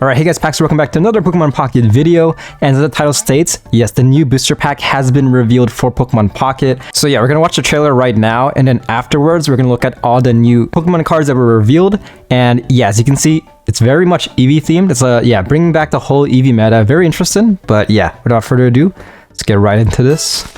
Alright, hey guys, Pax, welcome back to another Pokemon Pocket video, and as the title states, yes, the new booster pack has been revealed for Pokemon Pocket. So yeah, we're gonna watch the trailer right now, and then afterwards, we're gonna look at all the new Pokemon cards that were revealed, and yeah, as you can see, it's very much Eevee themed. It's bringing back the whole Eevee meta. Very interesting, but yeah, without further ado, let's get right into this.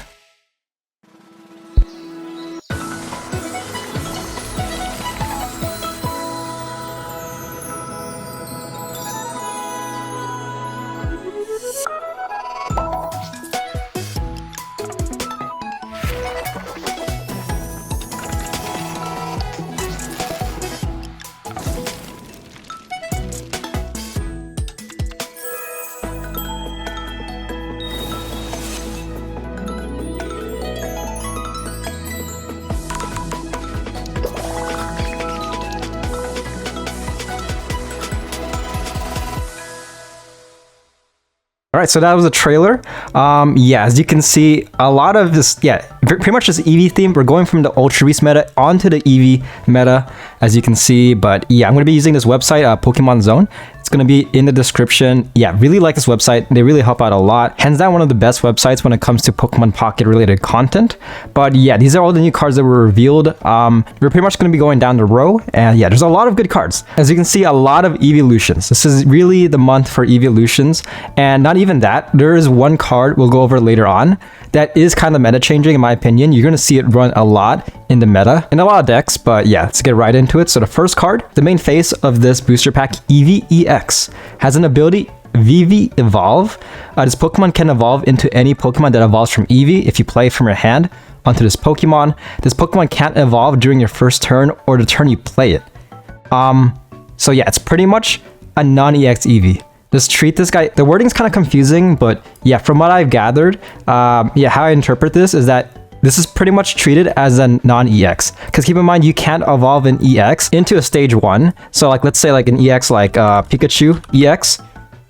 Alright, so that was a trailer. Yeah, as you can see, a lot of this, pretty much just Eevee theme. We're going from the Ultra Beast meta onto the Eevee meta, as you can see. But yeah, I'm going to be using this website, Pokemon Zone. It's going to be in the description. Yeah, really like this website. They really help out a lot. Hands down, one of the best websites when it comes to Pokemon Pocket related content. But yeah, these are all the new cards that were revealed. We're pretty much going to be going down the row. And yeah, there's a lot of good cards. As you can see, a lot of evolutions. This is really the month for evolutions. And not even that, there is one card we'll go over later on that is kind of meta changing in my opinion. You're going to see it run a lot in the meta, in a lot of decks, but yeah, let's get right into it. So the first card, the main face of this booster pack, Eevee EX, has an ability, Eevee Evolve. This Pokemon can evolve into any Pokemon that evolves from Eevee if you play from your hand onto this Pokemon. This Pokemon can't evolve during your first turn or the turn you play it. So yeah, it's pretty much a non-EX Eevee. Just treat this guy, the wording's kind of confusing, but yeah, from what I've gathered, yeah, how I interpret this is that this is pretty much treated as a non-EX. Because keep in mind, you can't evolve an EX into a stage 1. So like, let's say like an EX like Pikachu EX.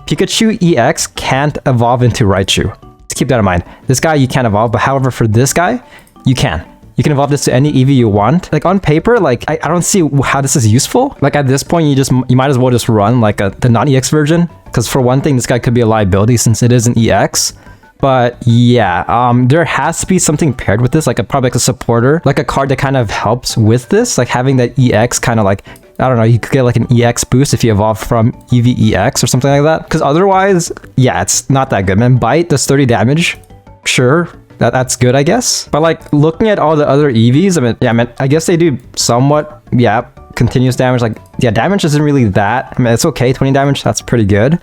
Pikachu EX can't evolve into Raichu. Just keep that in mind. This guy you can't evolve, but however for this guy, you can. You can evolve this to any Eevee you want. Like on paper, like I don't see how this is useful. Like at this point, you might as well just run like the non-EX version. Because for one thing, this guy could be a liability since it is an EX. But yeah, there has to be something paired with this, like probably like a supporter, like a card that kind of helps with this, like having that EX kind of like, I don't know, you could get like an EX boost if you evolve from Eevee EX or something like that. Because otherwise, yeah, it's not that good, man. Bite does 30 damage, sure. That's good, I guess. But like looking at all the other Eevees, I guess they do somewhat, yeah, continuous damage. Like, yeah, damage isn't really that. I mean, it's okay, 20 damage, that's pretty good.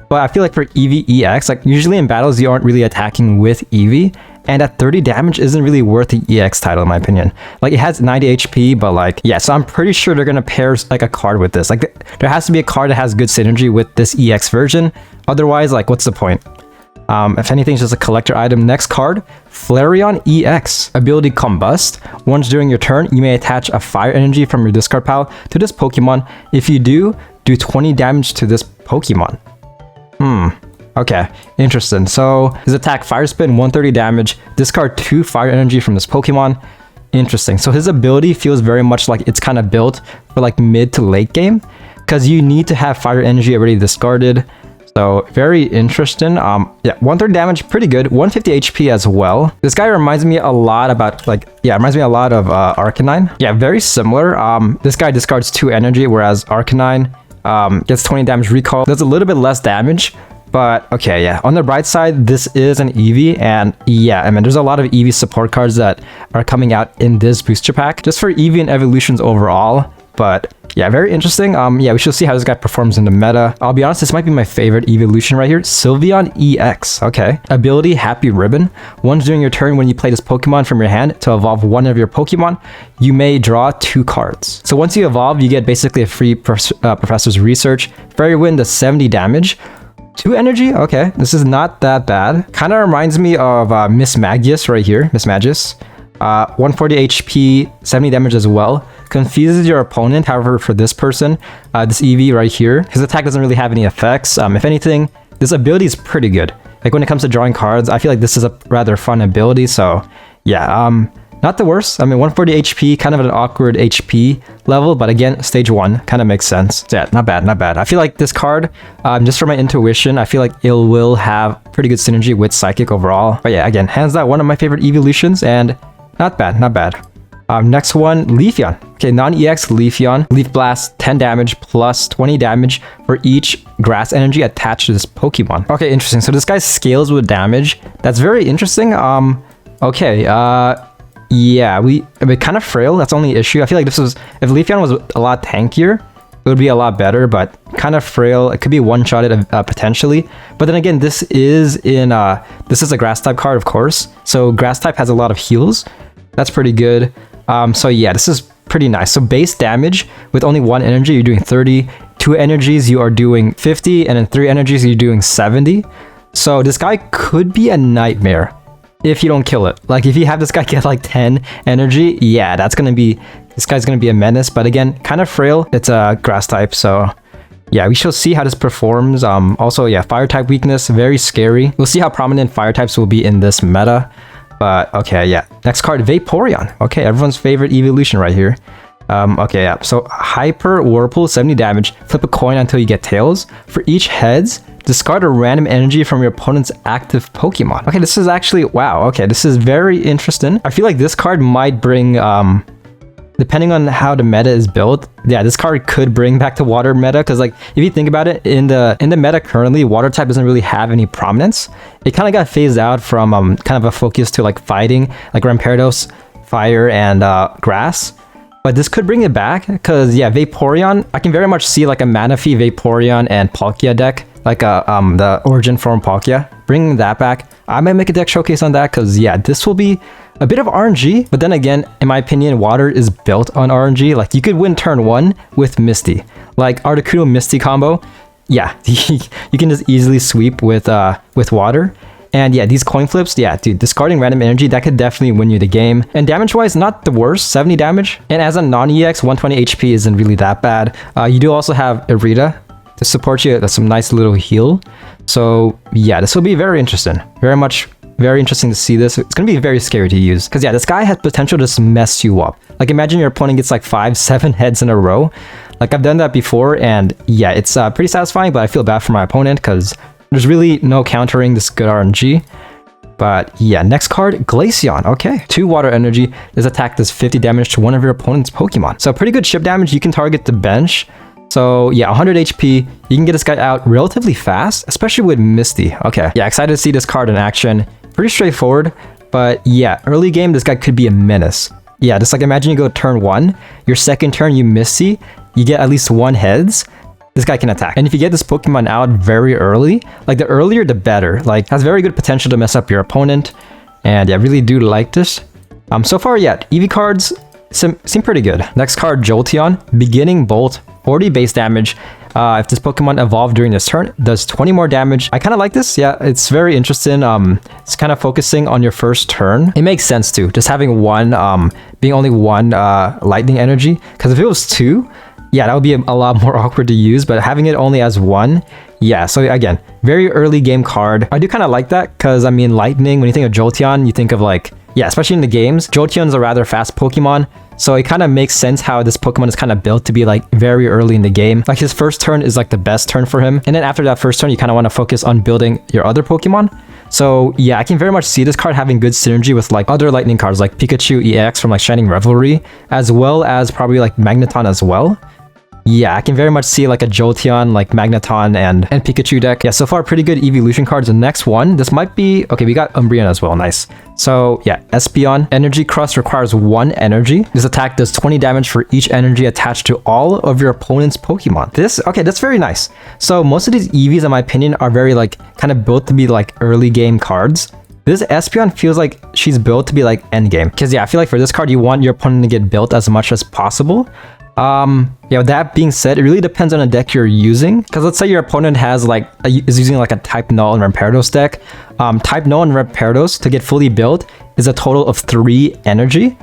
But I feel like for Eevee EX, like usually in battles, you aren't really attacking with Eevee. And at 30 damage isn't really worth the EX title, in my opinion. Like, it has 90 HP, but like, yeah, so I'm pretty sure they're gonna pair like a card with this. Like, there has to be a card that has good synergy with this EX version. Otherwise, like, what's the point? If anything, it's just a collector item. Next card, Flareon EX. Ability Combust. Once during your turn, you may attach a fire energy from your discard pile to this Pokemon. If you do 20 damage to this Pokemon. Okay, interesting. So his attack, Fire Spin, 130 damage. Discard 2 fire energy from this Pokemon. Interesting. So his ability feels very much like it's kind of built for like mid to late game, because you need to have fire energy already discarded. So very interesting. Yeah, 130 damage, pretty good. 150 HP as well. This guy reminds me a lot about reminds me a lot of Arcanine. Yeah, very similar. This guy discards 2 energy, whereas Arcanine gets 20 damage recall. Does a little bit less damage. But okay, yeah, on the bright side, this is an Eevee, and yeah, I mean, there's a lot of Eevee support cards that are coming out in this booster pack, just for Eevee and evolutions overall. But yeah, very interesting. Yeah, we should see how this guy performs in the meta. I'll be honest, this might be my favorite evolution right here. Sylveon EX. Okay. Ability, Happy Ribbon. Once during your turn, when you play this Pokemon from your hand to evolve one of your Pokemon, you may draw 2 cards. So once you evolve, you get basically a free Professor's Research. Fairy Wind does 70 damage. 2 energy? Okay, this is not that bad. Kind of reminds me of Miss Magius right here. Miss Magius. 140 HP, 70 damage as well. Confuses your opponent. However, for this person, this Eevee right here, his attack doesn't really have any effects. If anything, this ability is pretty good. Like when it comes to drawing cards, I feel like this is a rather fun ability. So yeah, not the worst. I mean, 140 HP, kind of an awkward HP level, but again, stage 1 kind of makes sense. So yeah, not bad, not bad. I feel like this card, just for my intuition, I feel like it will have pretty good synergy with Psychic overall. But yeah, again, hands down, one of my favorite evolutions, and not bad, not bad. Next one, LEAFEON. Okay, non-EX LEAFEON. Leaf Blast, 10 damage plus 20 damage for each grass energy attached to this Pokemon. Okay, interesting. So this guy scales with damage. That's very interesting. Okay, yeah, a bit kind of frail. That's the only issue. I feel like this was, if LEAFEON was a lot tankier, it would be a lot better, but kind of frail. It could be one-shotted potentially. But then again, this is a grass type card, of course. So grass type has a lot of heals. That's pretty good. So yeah, this is pretty nice. So base damage with only 1 energy, you're doing 30. 2 energies, you are doing 50. And then 3 energies, you're doing 70. So this guy could be a nightmare if you don't kill it. Like if you have this guy get like 10 energy, yeah, this guy's gonna be a menace. But again, kind of frail. It's a grass type, so yeah, we shall see how this performs. Also, yeah, fire type weakness, very scary. We'll see how prominent fire types will be in this meta. But okay, yeah. Next card, Vaporeon. Okay, everyone's favorite evolution right here. Okay, yeah. So Hyper Whirlpool, 70 damage. Flip a coin until you get tails. For each heads, discard a random energy from your opponent's active Pokemon. Okay, this is actually, wow. Okay, this is very interesting. I feel like this card might bring, depending on how the meta is built, yeah, this card could bring back the water meta, because like if you think about it, in the meta currently, water type doesn't really have any prominence. It kind of got phased out from kind of a focus to like fighting, like Rampardos, fire, and grass. But this could bring it back, because yeah, Vaporeon, I can very much see like a Manaphy, Vaporeon, and Palkia deck, like the origin form Palkia. Bringing that back, I might make a deck showcase on that, because yeah, this will be a bit of RNG, but then again, in my opinion, water is built on RNG. Like you could win turn 1 with Misty, like Articuno Misty combo. Yeah, you can just easily sweep with water. And yeah, these coin flips, yeah, dude, discarding random energy, that could definitely win you the game. And damage-wise, not the worst, 70 damage. And as a non-EX, 120 HP isn't really that bad. You do also have Irida to support you. That's some nice little heal. So yeah, this will be very interesting. Very interesting to see this. It's gonna be very scary to use, because yeah, this guy has potential to just mess you up. Like imagine your opponent gets like 5-7 heads in a row. Like I've done that before, and yeah, it's pretty satisfying, but I feel bad for my opponent because there's really no countering this good RNG. But yeah, next card, Glaceon. Okay, 2 water energy. This attack does 50 damage to one of your opponent's Pokemon. So pretty good ship damage. You can target the bench. So yeah, 100 HP. You can get this guy out relatively fast, especially with Misty. Okay, yeah, excited to see this card in action. Pretty straightforward, but yeah, early game, this guy could be a menace. Yeah, just like imagine you go turn 1, your second turn you Misty, you get at least 1 heads, this guy can attack. And if you get this Pokemon out very early, like the earlier the better, like has very good potential to mess up your opponent. And yeah, I really do like this. So far, yeah, Eevee cards seem pretty good. Next card, Jolteon, Beginning Bolt, 40 base damage. If this Pokemon evolved during this turn, does 20 more damage. I kind of like this. Yeah, it's very interesting. It's kind of focusing on your first turn. It makes sense too, just having one, being only 1 lightning energy. Because if it was 2, yeah, that would be a lot more awkward to use. But having it only as 1, yeah. So again, very early game card. I do kind of like that, because I mean, lightning, when you think of Jolteon, you think of like, yeah, especially in the games, Jolteon's a rather fast Pokemon. So it kind of makes sense how this Pokemon is kind of built to be like very early in the game. Like his first turn is like the best turn for him. And then after that first turn, you kind of want to focus on building your other Pokemon. So yeah, I can very much see this card having good synergy with like other lightning cards like Pikachu EX from like Shining Revelry, as well as probably like Magneton as well. Yeah, I can very much see like a Jolteon, like Magneton and Pikachu deck. Yeah, so far pretty good evolution cards. The next one, this might be, okay, we got Umbreon as well, nice. So yeah, Espeon, Energy Crust requires 1 energy. This attack does 20 damage for each energy attached to all of your opponent's Pokemon. This, okay, that's very nice. So most of these Eevees, in my opinion, are very like kind of built to be like early game cards. This Espeon feels like she's built to be like end game. Because yeah, I feel like for this card, you want your opponent to get built as much as possible. Yeah, with that being said, it really depends on the deck you're using. Because let's say your opponent has like is using like a Type Null and Rampardos deck. Type Null and Rampardos to get fully built is a total of 3 energy.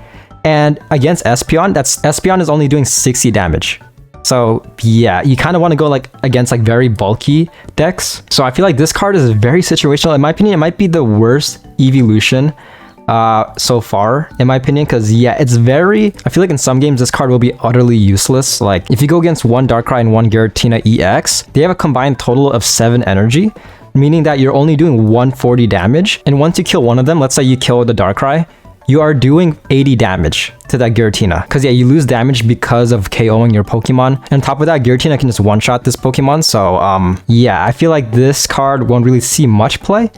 And against Espeon, Espeon is only doing 60 damage. So yeah, you kind of want to go like against like very bulky decks. So I feel like this card is very situational. In my opinion, it might be the worst evolution so far, in my opinion, because yeah, it's very, I feel like in some games this card will be utterly useless. Like if you go against one Darkrai and one Giratina EX, they have a combined total of 7 energy, meaning that you're only doing 140 damage, and once you kill one of them, let's say you kill the Darkrai, you are doing 80 damage to that Giratina. Because yeah, you lose damage because of KOing your Pokemon. And on top of that, Giratina can just one-shot this Pokemon. So yeah, I feel like this card won't really see much play.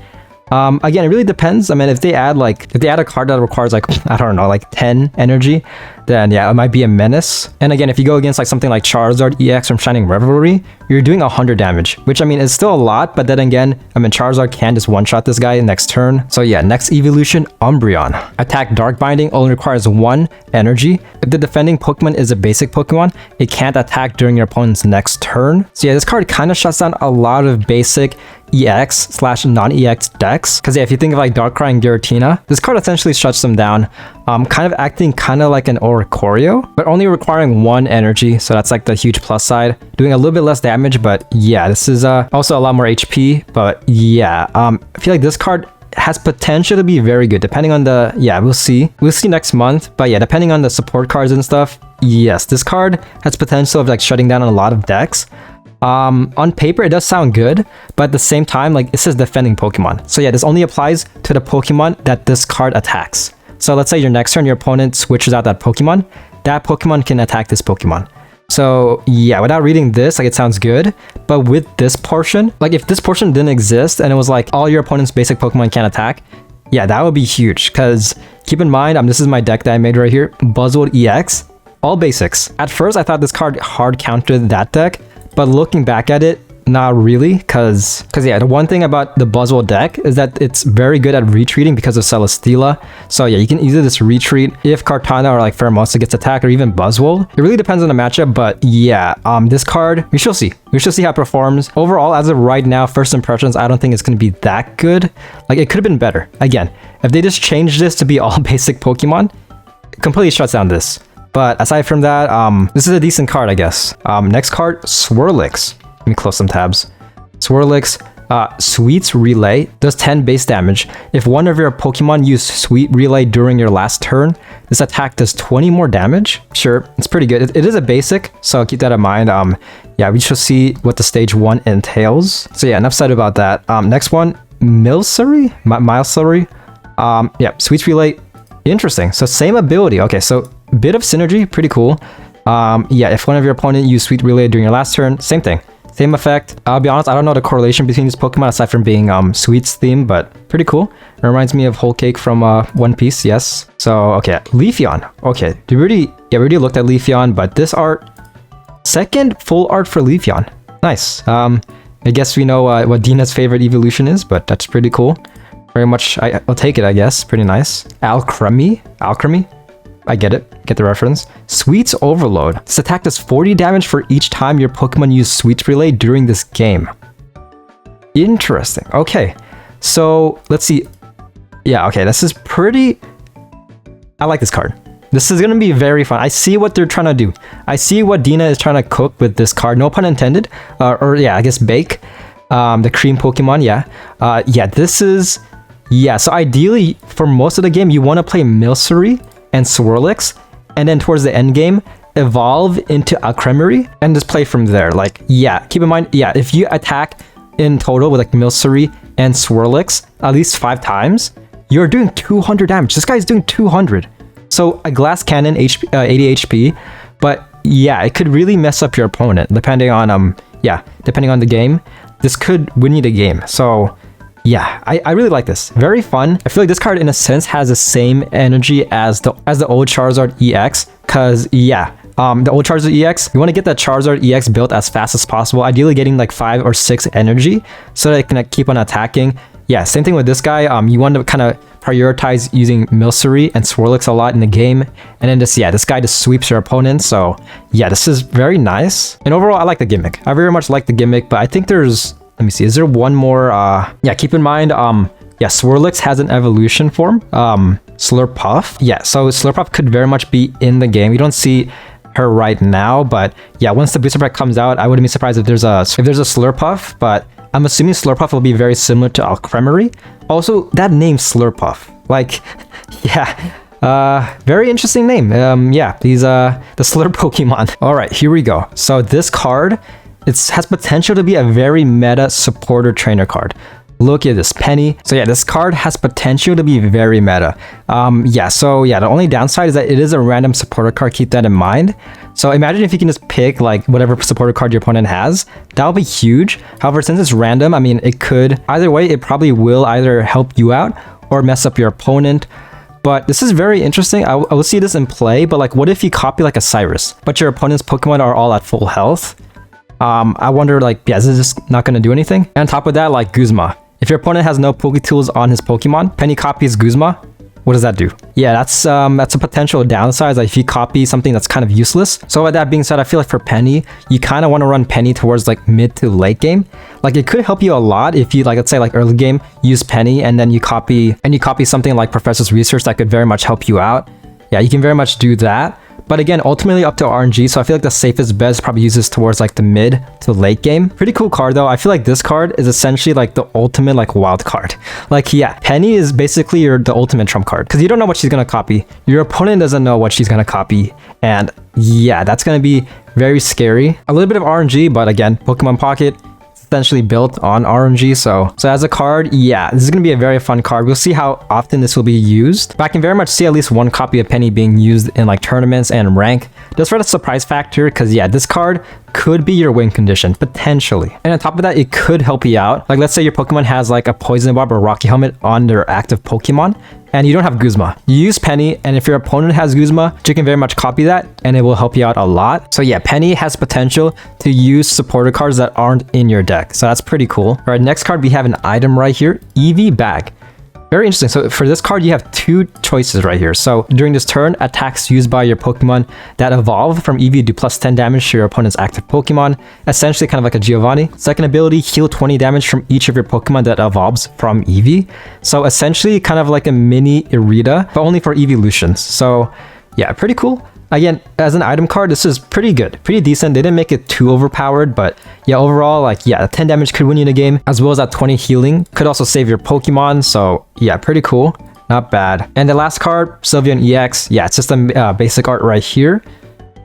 Again, it really depends. I mean, if they add a card that requires like, I don't know, like 10 energy, then yeah, it might be a menace. And again, if you go against like something like Charizard EX from Shining Revelry, you're doing 100 damage, which I mean is still a lot, but then again, I mean Charizard can just one-shot this guy next turn. So yeah, next evolution, Umbreon. Attack Dark Binding only requires 1 energy. If the defending Pokemon is a basic Pokemon, it can't attack during your opponent's next turn. So yeah, this card kind of shuts down a lot of basic EX/non-EX decks. Because yeah, if you think of like Darkrai and Giratina, this card essentially shuts them down. Kind of acting kind of like an Oricorio, but only requiring 1 energy. So that's like the huge plus side. Doing a little bit less damage, but yeah, this is also a lot more HP. But yeah, I feel like this card has potential to be very good depending on the, yeah, we'll see next month. But yeah, depending on the support cards and stuff, yes, this card has potential of like shutting down a lot of decks. On paper it does sound good, but at the same time, like it says defending Pokemon, so yeah, this only applies to the Pokemon that this card attacks. So let's say your next turn your opponent switches out that Pokemon can attack this Pokemon. So yeah, without reading this, like it sounds good, but with this portion, like if this portion didn't exist and it was like all your opponent's basic Pokemon can attack, yeah, that would be huge. Because keep in mind, this is my deck that I made right here, Buzzwold EX, all basics. At first I thought this card hard countered that deck, but looking back at it, not really, because yeah, the one thing about the Buzzwole deck is that it's very good at retreating because of Celesteela. So yeah, you can easily just retreat if Kartana or like Pheromosa gets attacked, or even Buzzwole. It really depends on the matchup, but yeah, this card, we shall see. We shall see how it performs. Overall, as of right now, first impressions, I don't think it's going to be that good. Like, it could have been better. Again, if they just changed this to be all basic Pokemon, it completely shuts down this. But aside from that, this is a decent card, I guess. Next card, Swirlix. Let me close some tabs. Swirlix, Sweet's Relay does 10 base damage. If one of your Pokemon use Sweet Relay during your last turn, this attack does 20 more damage. Sure, it's pretty good. It is a basic, so keep that in mind. Yeah, we shall see what the stage 1 entails. So yeah, enough said about that. Next one, Milcery? Yeah, Sweet's Relay, interesting. So same ability. Okay, so bit of synergy, pretty cool. Yeah, if one of your opponent used Sweet Relay during your last turn, same thing. Same effect. I'll be honest, I don't know the correlation between these Pokemon aside from being Sweet's theme, but pretty cool. It reminds me of Whole Cake from One Piece, yes. So, okay, Leafeon. Okay, we already looked at Leafeon, but this art, second full art for Leafeon. Nice. I guess we know what Dina's favorite evolution is, but that's pretty cool. Very much, I'll take it, I guess. Pretty nice. Alchemy? I get it. Get the reference. Sweets Overload. This attack does 40 damage for each time your Pokemon use Sweets Relay during this game. Interesting. Okay. So, let's see. Yeah, okay. This is pretty... I like this card. This is going to be very fun. I see what they're trying to do. I see what Dina is trying to cook with this card. No pun intended. Or yeah, I guess bake. The cream Pokemon, yeah. Yeah, this is... Yeah, so ideally, for most of the game, you want to play Milcery and Swirlix, and then towards the end game, evolve into Alchemy and just play from there. Like, yeah, keep in mind, yeah, if you attack in total with like Milcery and Swirlix at least 5 times, you're doing 200 damage. This guy's doing 200. So a Glass Cannon, 80 HP, but yeah, it could really mess up your opponent depending on depending on the game. This could win you the game. So yeah, I really like this. Very fun. I feel like this card in a sense has the same energy as the old Charizard EX, because yeah, the old Charizard EX, you want to get that Charizard EX built as fast as possible, ideally getting like 5 or 6 energy so that it can keep on attacking. Yeah, same thing with this guy. You want to kind of prioritize using Milcery and Swirlix a lot in the game, and then just, yeah, this guy just sweeps your opponent. So yeah, this is very nice. And overall, I like the gimmick. I very much like the gimmick, but I think there's... Let me see, is there one more? Yeah, keep in mind, yeah, Swirlix has an evolution form, Slurpuff. Yeah, so Slurpuff could very much be in the game. We don't see her right now, but yeah, once the booster pack comes out, I wouldn't be surprised if there's a Slurpuff, but I'm assuming Slurpuff will be very similar to Alchemy. Also, that name Slurpuff, like, Yeah, very interesting name. Yeah, these the Slur Pokemon. All right, here we go. So this card, it has potential to be a very meta supporter trainer card. Look at this Penny. So yeah, this card has potential to be very meta. The only downside is that it is a random supporter card. Keep that in mind. So imagine if you can just pick like whatever supporter card your opponent has. That would be huge. However, since it's random, I mean, it could either way. It probably will either help you out or mess up your opponent. But this is very interesting. I will see this in play. But like, what if you copy like a Cyrus, but your opponent's Pokemon are all at full health? I wonder, like, yeah, is it just not going to do anything? And on top of that, like Guzma. If your opponent has no Pokétools on his Pokemon, Penny copies Guzma, what does that do? Yeah, that's a potential downside, like if you copy something that's kind of useless. So with that being said, I feel like for Penny, you kind of want to run Penny towards like mid to late game. Like it could help you a lot if you like, let's say like early game, use Penny and then you copy something like Professor's Research that could very much help you out. Yeah, you can very much do that. But again, ultimately up to RNG, so I feel like the safest bet is probably use this towards like the mid to late game. Pretty cool card though. I feel like this card is essentially like the ultimate like wild card. Like yeah, Penny is basically the ultimate trump card because you don't know what she's gonna copy. Your opponent doesn't know what she's gonna copy, and yeah, that's gonna be very scary. A little bit of RNG, but again, Pokemon Pocket essentially built on RNG. So as a card, yeah, this is going to be a very fun card. We'll see how often this will be used, but I can very much see at least one copy of Penny being used in like tournaments and rank, just for the surprise factor, because yeah, this card could be your win condition potentially. And on top of that, it could help you out. Like let's say your Pokemon has like a Poison Barb or Rocky Helmet on their active Pokemon and you don't have Guzma. You use Penny, and if your opponent has Guzma, you can very much copy that and it will help you out a lot. So yeah, Penny has potential to use supporter cards that aren't in your deck. So that's pretty cool. All right, next card, we have an item right here, Eevee Bag. Very interesting. So for this card, you have two choices right here. So during this turn, attacks used by your Pokemon that evolve from Eevee do plus 10 damage to your opponent's active Pokemon, essentially kind of like a Giovanni. Second ability, heal 20 damage from each of your Pokemon that evolves from Eevee. So essentially kind of like a mini Irida, but only for evolutions. So yeah, pretty cool. Again, as an item card, this is pretty good, pretty decent. They didn't make it too overpowered, but yeah, overall, like, yeah, 10 damage could win you the game, as well as that 20 healing. Could also save your Pokemon, so yeah, pretty cool. Not bad. And the last card, Sylveon EX. Yeah, it's just a basic art right here.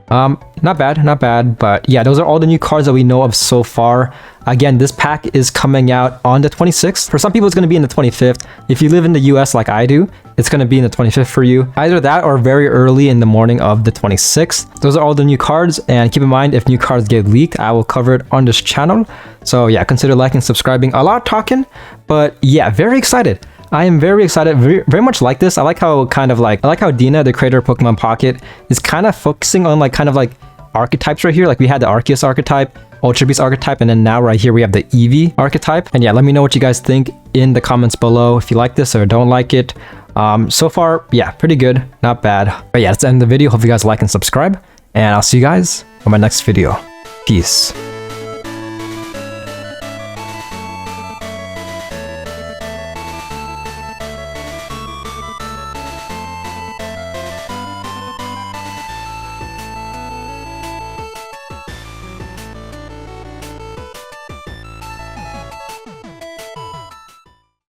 Not bad, but yeah, those are all the new cards that we know of so far. Again, this pack is coming out on the 26th. For some people, it's going to be in the 25th. If you live in the US like I do, it's going to be in the 25th for you. Either that or very early in the morning of the 26th. Those are all the new cards, and keep in mind, if new cards get leaked, I will cover it on this channel. So yeah, consider liking, subscribing. A lot of talking, but yeah, very excited. I am very excited, very much like this. I like how Dina, the creator of Pokemon Pocket, is kind of focusing on like kind of like archetypes right here. Like we had the Arceus archetype, Ultra Beast archetype, and then now right here we have the Eevee archetype. And yeah, let me know what you guys think in the comments below if you like this or don't like it. So far, yeah, pretty good, not bad. But yeah, let's end the video. Hope you guys like and subscribe, and I'll see you guys on my next video. Peace.